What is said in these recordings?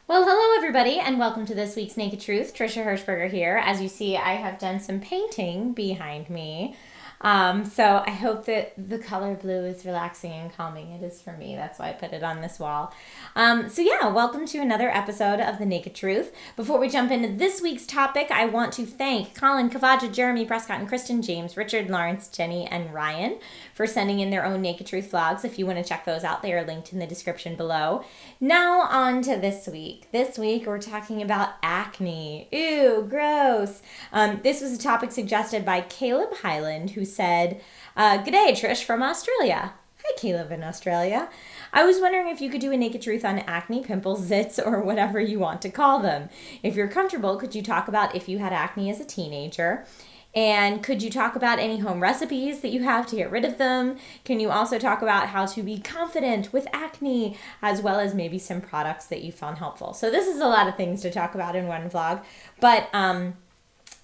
Well, hello everybody, and welcome to this week's Naked Truth. Trisha Hershberger here. As you see, I have done some painting behind me. So I hope that the color blue is relaxing and calming. It is for me. That's why I put it on this wall. Welcome to another episode of The Naked Truth. Before we jump into this week's topic, I want to thank Colin, Kavaja, Jeremy, Prescott, and Kristen, James, Richard, Lawrence, Jenny, and Ryan for sending in their own Naked Truth vlogs. If you want to check those out, they are linked in the description below. Now on to this week. This week we're talking about acne. Ew, gross. This was a topic suggested by Caleb Highland, who said, "G'day, Trish from Australia." Hi, Caleb in Australia. I was wondering if you could do a Naked Truth on acne, pimples, zits, or whatever you want to call them. If you're comfortable, could you talk about if you had acne as a teenager? And could you talk about any home recipes that you have to get rid of them? Can you also talk about how to be confident with acne, as well as maybe some products that you found helpful? So this is a lot of things to talk about in one vlog, but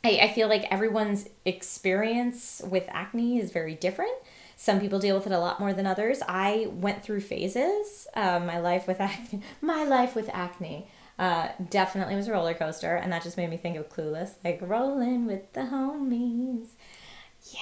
I feel like everyone's experience with acne is very different. Some people deal with it a lot more than others. I went through phases. My life with acne definitely was a roller coaster, and that just made me think of Clueless, like rolling with the homies. Yeah,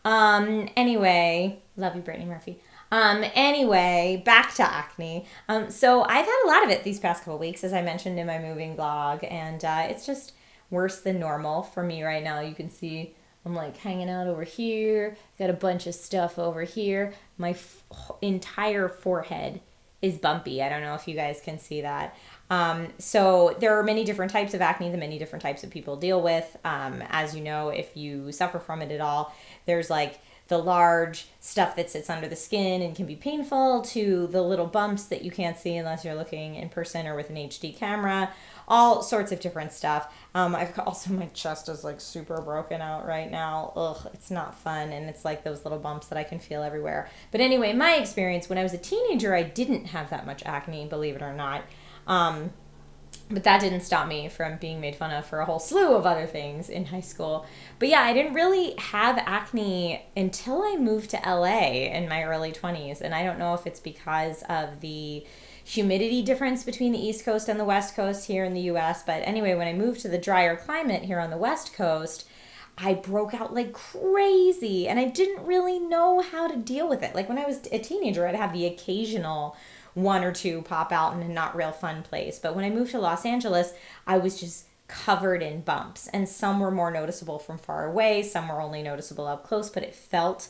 awesome. Anyway, love you, Brittany Murphy. Anyway, back to acne. So I've had a lot of it these past couple weeks, as I mentioned in my moving vlog, and it's just worse than normal for me right now. You can see I'm like hanging out over here, got a bunch of stuff over here. My entire forehead is bumpy. I don't know if you guys can see that. So there are many different types of acne that many different types of people deal with. As you know, if you suffer from it at all, there's like the large stuff that sits under the skin and can be painful, to the little bumps that you can't see unless you're looking in person or with an HD camera, all sorts of different stuff. I've got also, my chest is like super broken out right now. Ugh, it's not fun. And it's like those little bumps that I can feel everywhere. But anyway, my experience when I was a teenager, I didn't have that much acne, believe it or not. But that didn't stop me from being made fun of for a whole slew of other things in high school. But yeah, I didn't really have acne until I moved to LA in my early 20s. And I don't know if it's because of the humidity difference between the East Coast and the West Coast here in the US. But anyway, when I moved to the drier climate here on the West Coast, I broke out like crazy, and I didn't really know how to deal with it. Like when I was a teenager, I'd have the occasional one or two pop out in a not real fun place. But when I moved to Los Angeles, I was just covered in bumps, and some were more noticeable from far away, some were only noticeable up close, but it felt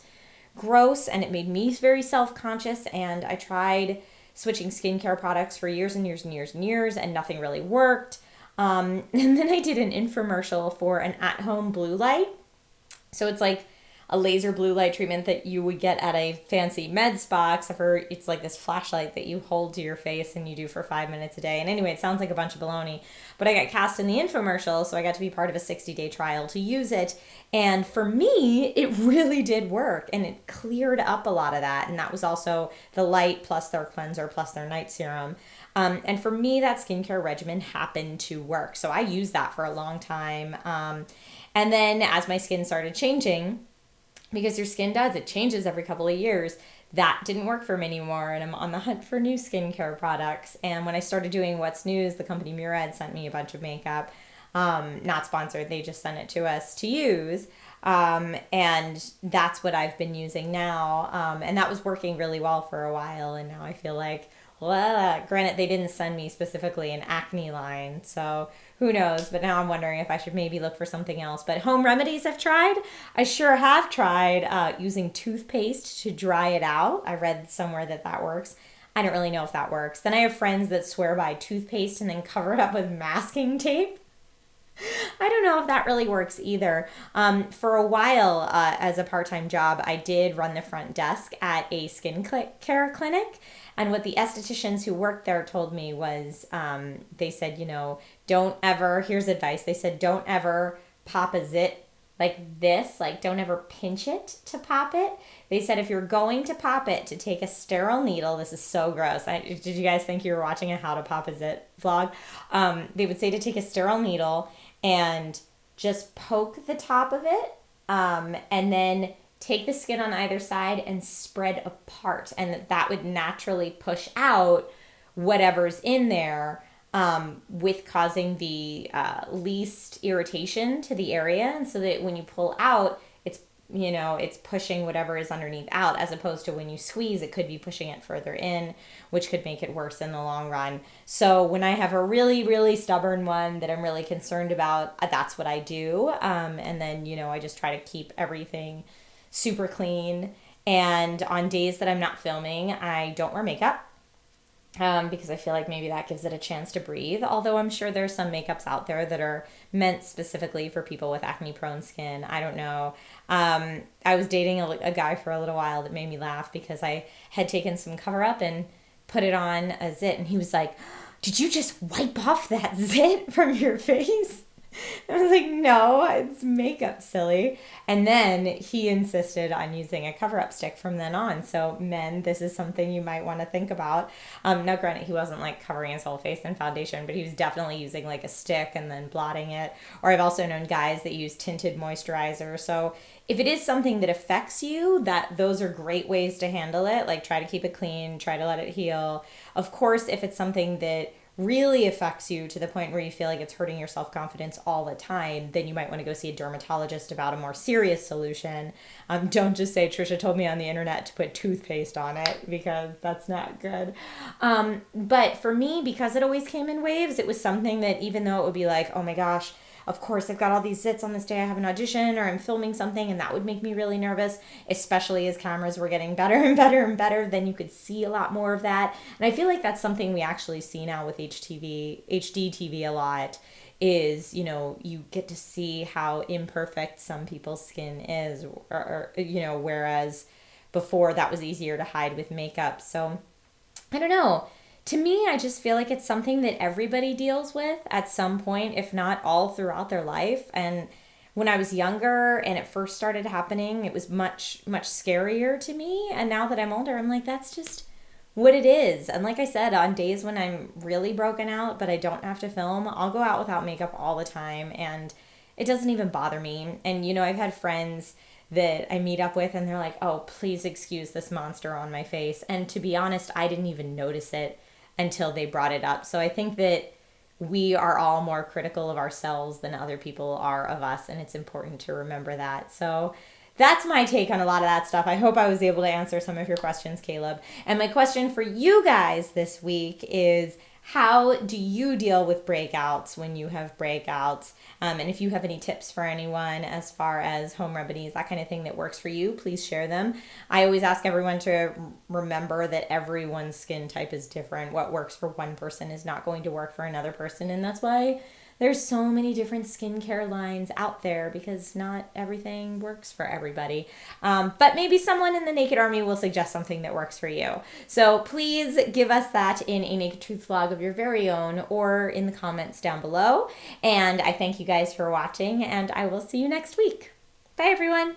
gross and it made me very self-conscious. And I tried switching skincare products for years and years and years and years, and nothing really worked. And then I did an infomercial for an at-home blue light. So it's like a laser blue light treatment that you would get at a fancy med spa, except for it's like this flashlight that you hold to your face and you do for 5 minutes a day. And anyway, it sounds like a bunch of baloney, but I got cast in the infomercial, so I got to be part of a 60-day trial to use it. And for me, it really did work, and it cleared up a lot of that. And that was also the light plus their cleanser plus their night serum. And for me, that skincare regimen happened to work. So I used that for a long time. And then as my skin started changing, because your skin does, it changes every couple of years, that didn't work for me anymore, and I'm on the hunt for new skincare products. And when I started doing What's News, the company Murad sent me a bunch of makeup. Not sponsored, they just sent it to us to use. And that's what I've been using now. And that was working really well for a while, and now I feel like, well, granted, they didn't send me specifically an acne line, so who knows? But now I'm wondering if I should maybe look for something else. But home remedies I've tried. I sure have tried using toothpaste to dry it out. I read somewhere that that works. I don't really know if that works. Then I have friends that swear by toothpaste and then cover it up with masking tape. I don't know if that really works either. For a while, as a part-time job, I did run the front desk at a skincare clinic. And what the estheticians who worked there told me was, they said, don't ever, here's advice. They said, don't ever pop a zit like this. Like, don't ever pinch it to pop it. They said, if you're going to pop it, to take a sterile needle. This is so gross. Did you guys think you were watching a how to pop a zit vlog? They would say to take a sterile needle and just poke the top of it, and then take the skin on either side and spread apart, and that would naturally push out whatever's in there with causing the least irritation to the area. And so that when you pull out, it's pushing whatever is underneath out, as opposed to when you squeeze, it could be pushing it further in, which could make it worse in the long run. So when I have a really, really stubborn one that I'm really concerned about, that's what I do. And then, I just try to keep everything super clean. And on days that I'm not filming, I don't wear makeup. Because I feel like maybe that gives it a chance to breathe. Although I'm sure there's some makeups out there that are meant specifically for people with acne prone skin. I don't know. I was dating a guy for a little while that made me laugh because I had taken some cover up and put it on a zit, and he was like, "Did you just wipe off that zit from your face?" I was like, "No, it's makeup, silly." And then he insisted on using a cover-up stick from then on. So men, this is something you might want to think about. Now granted, he wasn't like covering his whole face in foundation, but he was definitely using like a stick and then blotting it. Or I've also known guys that use tinted moisturizer. So if it is something that affects you, those are great ways to handle it. Like, try to keep it clean, try to let it heal. Of course, if it's something that really affects you to the point where you feel like it's hurting your self-confidence all the time, then you might want to go see a dermatologist about a more serious solution. Don't just say, "Trisha told me on the internet to put toothpaste on it," because that's not good. But for me, because it always came in waves, it was something that, even though it would be like, "Oh my gosh, of course I've got all these zits on this day I have an audition or I'm filming something," and that would make me really nervous, especially as cameras were getting better and better and better, then you could see a lot more of that. And I feel like that's something we actually see now with HD TV a lot, is, you get to see how imperfect some people's skin is, or whereas before that was easier to hide with makeup. So I don't know. To me, I just feel like it's something that everybody deals with at some point, if not all throughout their life. And when I was younger and it first started happening, it was much, much scarier to me. And now that I'm older, I'm like, that's just what it is. And like I said, on days when I'm really broken out, but I don't have to film, I'll go out without makeup all the time. And it doesn't even bother me. And, I've had friends that I meet up with and they're like, "Oh, please excuse this monster on my face." And to be honest, I didn't even notice it until they brought it up. So I think that we are all more critical of ourselves than other people are of us, and it's important to remember that. So that's my take on a lot of that stuff. I hope I was able to answer some of your questions, Caleb. And my question for you guys this week is, how do you deal with breakouts when you have breakouts? And if you have any tips for anyone as far as home remedies, that kind of thing that works for you, please share them. I always ask everyone to remember that everyone's skin type is different. What works for one person is not going to work for another person. And that's why there's so many different skincare lines out there, because not everything works for everybody. But maybe someone in the Naked Army will suggest something that works for you. So please give us that in a Naked Truth vlog of your very own, or in the comments down below. And I thank you guys for watching, and I will see you next week. Bye, everyone.